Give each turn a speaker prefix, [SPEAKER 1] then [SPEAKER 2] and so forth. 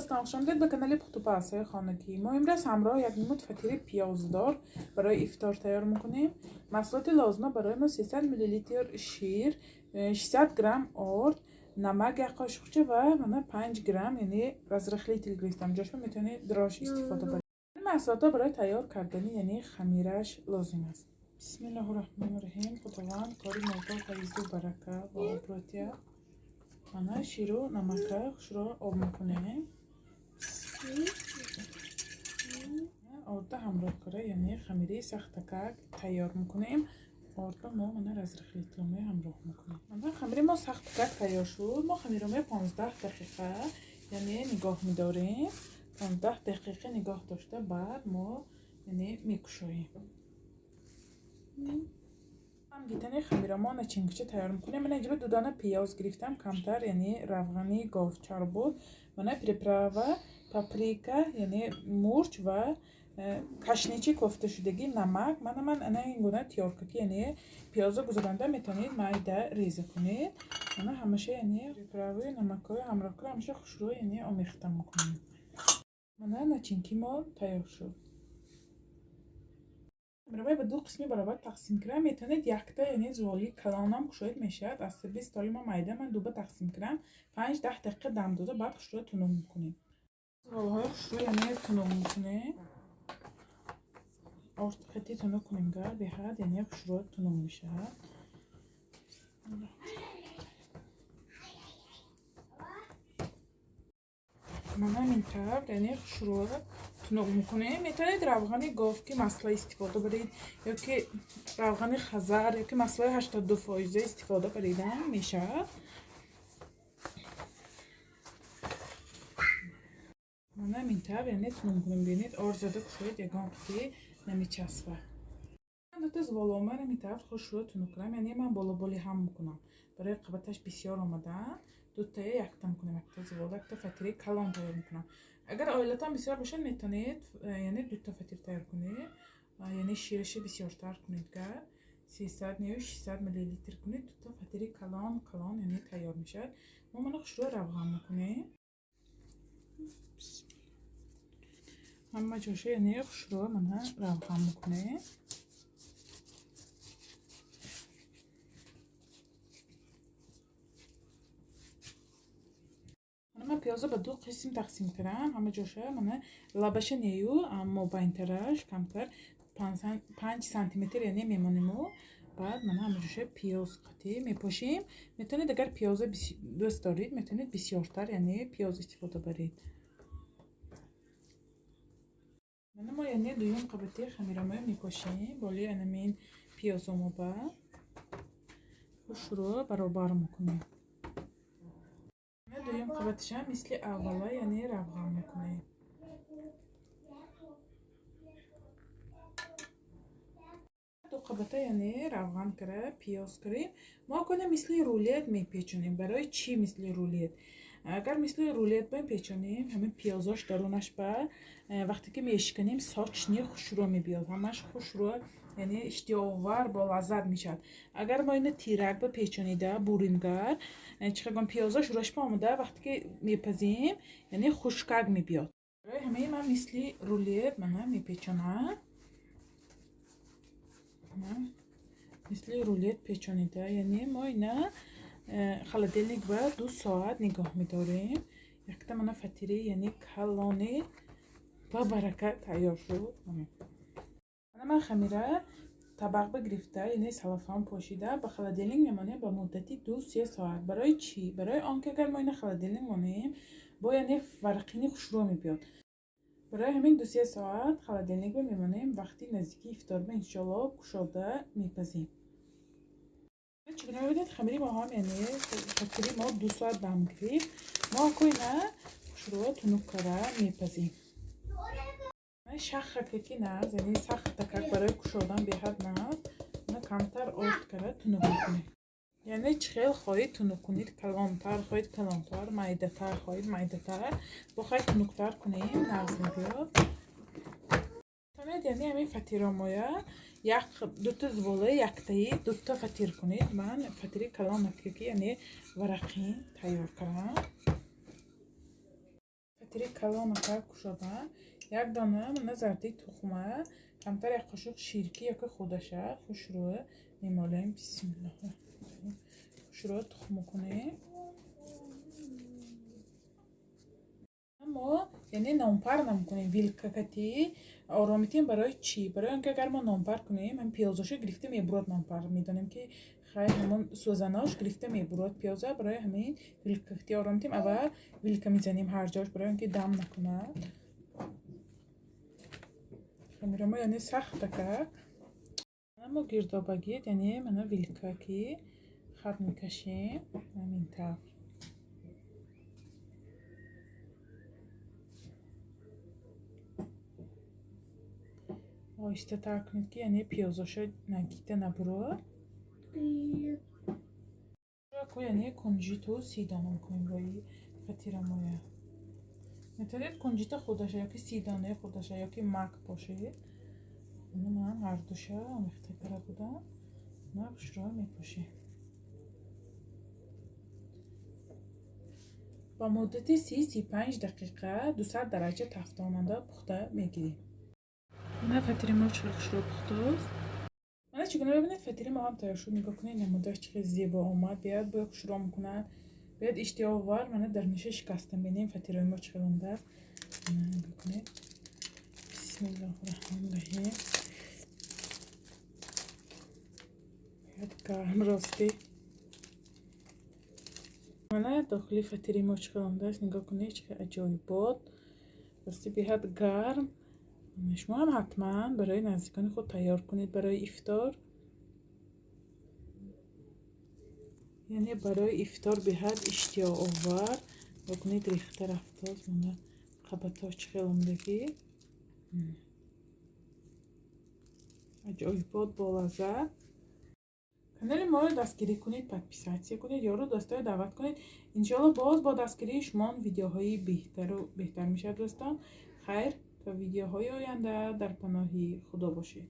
[SPEAKER 1] از تماشا آمدید به کانال پخت و پزهای خانگی. ما امروز همراه یک نمود فطیر پیازدار برای افطار تیار میکنیم. محصولات لازمه برای ما 300 میلی لیتر شیر، 600 گرم آرد، نمک یک قاشقچه و من 5 گرم یعنی رزرخلی تیل گرفتم. جاش میتونید دراش استفاده کنید. محصولات برای تیار کردن یعنی خمیرش لازم است. بسم الله الرحمن الرحیم. خداوند کاری موفق فیض و برکه و عبرتیه. من شیر و نمک رو آب میکنیم. آرد همراه کره یعنی خمیره سخت تکک تیار میکنیم. آرد ما من رزرخلی تلومه همراه میکنیم. من خمیره ما سخت تکک تیار شد. ما خمیره ما 15 دقیقه یعنی نگاه میداریم. 15 دقیقه نگاه داشته بعد ما یعنی میکشویم. هم گیتنی خمیره ما نچینگچه تیار میکنیم. من اینجا 2 دانه پیاز گرفتم کمتر یعنی روغنی گاوچار بود. من پریپراوا پاپریکا یعنی مرچ و کشنیچی کوفته شدگی نمک من انا این گونه تیار که یعنی پیازو گذرانده میتونید مایده ریزه کنید. من همیشه یعنی پریپراوی نمکای همراه کنم همیشه خوشرو یعنی آمیخته میکنم. من نچینکی ما تیار شد. برای به 2 قسمی برابر تقسیم کردم. میتونید یکتا یعنی زوالی کلانم کشوید میشد. از 20 تالی ما مایده من 2 تقسیم کردم. 5-10 دقیقه دم داده بعد خوشرو تنوع میکنیم. زوالهای خوشرو یعنی تنوع میکنیم. آرد خطی تنوع کنیم گر به حد یعنی خوشرو تنوع میشه. من همین طور یعنی خوشرو تنوع میکنیم. میتونید روغن گاو که مسئله استفاده برید یا که روغن خزر یا که مسئله 82% استفاده بریدن میشه. من همین طور یعنی تنوع میکنیم. بینید آرد زده کشوید یکان قطعی نمیچسبه. من دوتا زوالامه همین طور خوشرو تنوع کنم یعنی من بالا بالی هم میکنم برای قبطش بسیار آمده. دوتا یکتا میکنم یکتا زوال یکتا فطیری کلان تیار میکنم. اگر آیلتان بسیار باشه میتونید یعنی 2 فطیر تیار کنید یعنی شیرش بسیار تر کنید گر 300 یا 600 میلی لیتر کنید 2 فطیری کلان یعنی تیار میشه. ما من خوشرو روغن میکنیم. همه جاشه یعنی خوشرو من روغن میکنیم. من پیازو به 2 قسم تقسیم کردم. همه جاشه من لبش نیو اما باینترش کمتر 5 سانتی متر یعنی میمونیم. بعد من همه جاشه پیاز قطعی میپاشیم. میتونید اگر پیاز دوست دارید میتونید بسیارتر یعنی پیاز استفاده برید. من ما یعنی دویم قبطی خمیرمای میپاشیم بالی انمین پیازمو بعد خوشرو برابر میکنیم. دویم قبطش هم مثل اولا یعنی روغن میکنیم. دو قبطه یعنی روغن کرده پیاز کریم ما کنیم مثل رولت میپیچونیم. برای چی مثل رولت؟ اگر مثل رولت میپیچونیم همین پیازاش درونش بر وقتی که میشکنیم ساچنی خوشرو میبیاد همش خوشرو یعنی اشتیاور با لذت میشد. اگر ما اینو تیرک بپیچونیده بورینگر چقدر پیازاش روش آمده وقتی که میپزیم یعنی خشکک میبیاد. برای همه من مثل رولت من میپیچونم. مثل رولت پیچونیده یعنی ما اینا خلادلنیک و 2 ساعت نگاه میداریم. یکتا من فطیری یعنی کلانی با برکت تیار شد. من خمیره طبق بگرفته یعنی سلافان پوشیده به خلادلنیک میمانیم به مدتی 2-3 ساعت. برای چی؟ برای آنکه اگر ما این خلادلنیک مانیم با یعنی فرقینی خوشرو میبیاد. برای همین 2-3 ساعت خلادلنیک میمانیم. وقتی نزدیکی افطار به انشالله گشاده میپزیم. چگونه ببینید خمیری ما هم یعنی فطیری ما 2 ساعت دم گرفت. ما کوینه خوشرو تنوع کرده میپزیم. شخ که نه یعنی سخت تکک برای کشادن به حد نه نه کمتر آرد کرده تنوع کنید. یعنی چخیل خواهید تنوع کنید کلانتر خواهید کلانتر مایده تر خواهید مایده تر بخواهید تنوع تر کنید نغز میبیاد. یعنی همین فطیرامویا یک 2 زواله یکتایی 2 فطیر کنید. من فطیری کلان نکردی یعنی ورقی تیار کردم. фатири калонака кушодам. Як дона мана зарди тухма, камтар як қошуқ ширки яки худаша хушрӯ мемолаем. Бисмиллаҳ. Хушрӯ тухм мекунем. Аммо яъне нонпар намкунем. Вилкакати оромитем барои чӣ? Барои он ки агар мо нонпар кунем, ҳам пиёзошо гирифта мебурад нонпар. Медонем ки хайр ҳамон сӯзанош гирифта мебурад пиёза. Барои ҳамин вилкакати оромитем аввал вилка мезанем ҳар ҷош, барои он ки дам накунад. Хамирамо яъне сахт акак. Аммо гирдобагӣ яъне мана вилкаки хат мекашем ҳамин тавр. Оҳистатар кунед ки яъне пиёзошо нагита набурад. Яъне кунжиту 30 дона мекунем рои фатирамоя. метавонед кунжита худаша ёки 30 донаи худаша ёки мак бошед. Ман ҳардуша омехта карда будам. Хушрӯ мепошем. ба муддати 30-35 дақиқа 200 дараҷа тафтонанда пухта мегирем. Мана фатири мо чӣ хушрӯ пухтааст. Мана чӣ гуна бибинед фатири мо ҳам тайёр шуд. Нигоҳ кунед намудаш чӣ қадр зебо омад. Биёяд бо хушрӯ мекунад. Биёяд иштиёовар мана дар ниша шикастам. Бинем фатирои мо чӣ қадр омадааст. Нигоҳ кунед. Бисмиллаҳир-раҳмонир-раҳим. Биёяд гарм рости. Мана дохили фатири мо чӣ қадр омадааст. Нигоҳ кунед чӣ қадр аҷоибот. Рости биёяд гарм. Шумо ҳам ҳатман барои наздикони худ тайёр кунед барои ифтор. яъне барои ифтор беҳад иштиёовар. Нигоҳ кунед рехта рафтааст. мана қабатош чӣ қадр омадагӣ. аҷоибот болаззат. канали моро дастгирӣ кунед, подписатсия кунед, ёру дӯсторо даъват кунед. иншоалло боз бо дастгирии шумо видеоҳои беҳтару беҳтар мешавад дӯстон. хайр, то видеоҳои оянда дар паноҳи худо бошед.